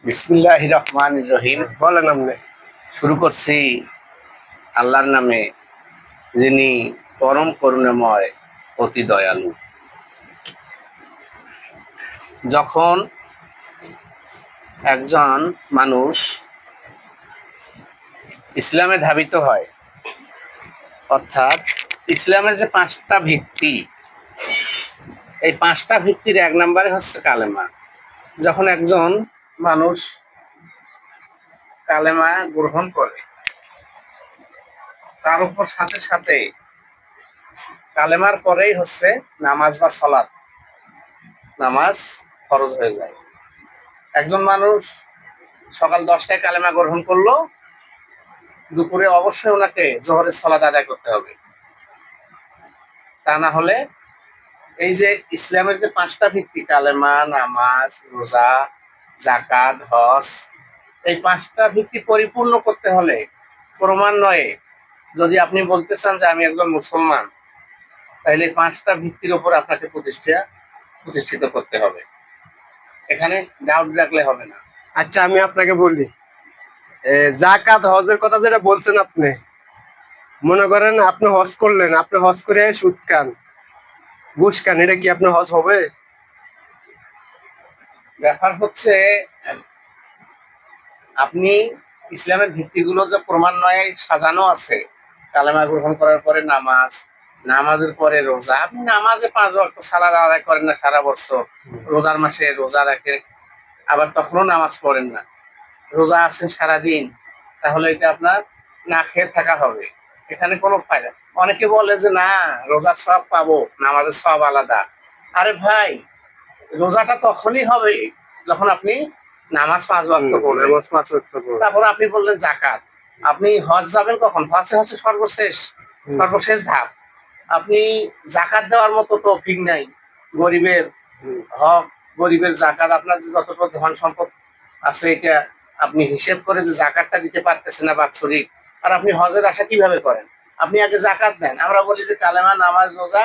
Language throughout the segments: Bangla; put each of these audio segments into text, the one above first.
বিসমিল্লাহির রহমানির রহিম। বলেন আপনি। শুরু করছি আল্লাহর নামে, যিনি পরম করুণাময়, অতি দয়ালু। যখন একজন মানুষ ইসলামে ধাবিত হয়, অর্থাৎ ইসলামের যে পাঁচটা ভিত্তি, এই পাঁচটা ভিত্তির এক নম্বরে হচ্ছে কালেমা। যখন একজন মানুষ কালেমা গ্রহণ করে, তার উপর সাথে সাথে কালেমার পরেই হচ্ছে নামাজ বা সালাত, নামাজ ফরজ হয়ে যায়। একজন মানুষ সকাল 10টায় কালেমা গ্রহণ করলো, দুপুরে অবশ্যই ওনাকে জোহরের সালাত আদায় করতে হবে। তা না হলে এই যে ইসলামের যে পাঁচটা ভিত্তি, কালেমা, নামাজ, রোজা, জাকাত, হজ, এই পাঁচটা ভিত্তি পরিপূর্ণ করতে হলে ক্রমান্বয়ে, যদি আপনি বলতে চান যে আমি একজন মুসলমান, তাহলে পাঁচটা ভিত্তির উপর আপনাকে প্রতিষ্ঠিত করতে হবে। এখানে ডাউট রাখলে হবে না। আচ্ছা, আমি আপনাকে বলি, জাকাত হজের কথা যেটা বলছেন আপনি, মনে করেন আপনি হজ করলেন, আপনি হজ করে সুদ খান, ঘুষ খান, এটা কি আপনার হজ হবে? ব্যাপার হচ্ছে, আপনি ইসলামের ভিত্তিগুলো যে ক্রমান্বয়ে সাজানো আছে, কালেমা গ্রহণ করার পরে নামাজ, নামাজের পরে রোজা। আপনি নামাজে 5 ওয়াক্ত সালাত আদায় করেন না সারা বছর, রোজার মাসে রোজা রাখে, আবার তখনও নামাজ পড়েন না, রোজা আছেন সারাদিন, তাহলে এটা আপনার না খেয়ে থাকা হবে, এখানে কোনো ফায়দা। অনেকে বলে যে না, রোজার সওয়াব পাবো, নামাজের সওয়াব আলাদা। আরে ভাই, রোজাটা তখনই হবে যখন আপনি নামাজ 5 ওয়াক্ত করবেন। নামাজ 5 ওয়াক্ত পড়বেন। তারপর আপনি বললেন জাকাত। আপনি হজ যাবেন কখন? হজ হচ্ছে সর্বশেষ ধাপ। আপনি জাকাত দেওয়ার মতো তৌফিক নাই। গরিবের হক, গরিবের জাকাত, আপনার যে যতটুকু ধন সম্পদ আছে, এটা আপনি হিসেব করে যে জাকাতটা দিতে পারতেছেন না বাৎসরিক, আর আপনি হজের আশা কিভাবে করেন? আপনি আগে জাকাত দেন। আমরা বলি যে কালেমা, নামাজ, রোজা,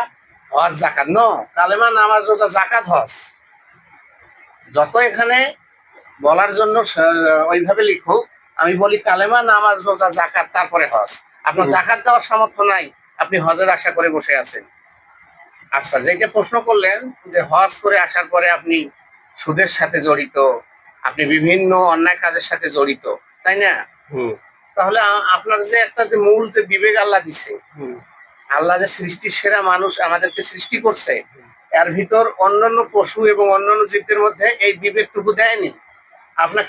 হজ, জাকাত। নো, কালেমা, নামাজ, রোজা, জাকাত, হজ, যত এখানে বলার জন্য ওইভাবে লিখুক। আমি বলি কালেমা, নামাজ, রোজা, জাকাত, তারপরে হজ। আপনার জাকাত দেওয়ার সামর্থ্য নাই, আপনি হজের আশা করে বসে আছেন। আচ্ছা, যেটা প্রশ্ন করলেন যে হজ করে আসার পরে আপনি সুদের সাথে জড়িত, আপনি বিভিন্ন অন্যায় কাজের সাথে জড়িত, তাই না? তাহলে আপনার যে একটা যে মূল যে বিবেক আল্লাহ দিছে, আল্লাহ যে সৃষ্টির সেরা মানুষ আমাদেরকে সৃষ্টি করছে, এর ভিতর অন্যান্য পশু এবং অন্যান্য জীবদের মধ্যে এই বিবেকটুকু দেয়নি। আপনাকে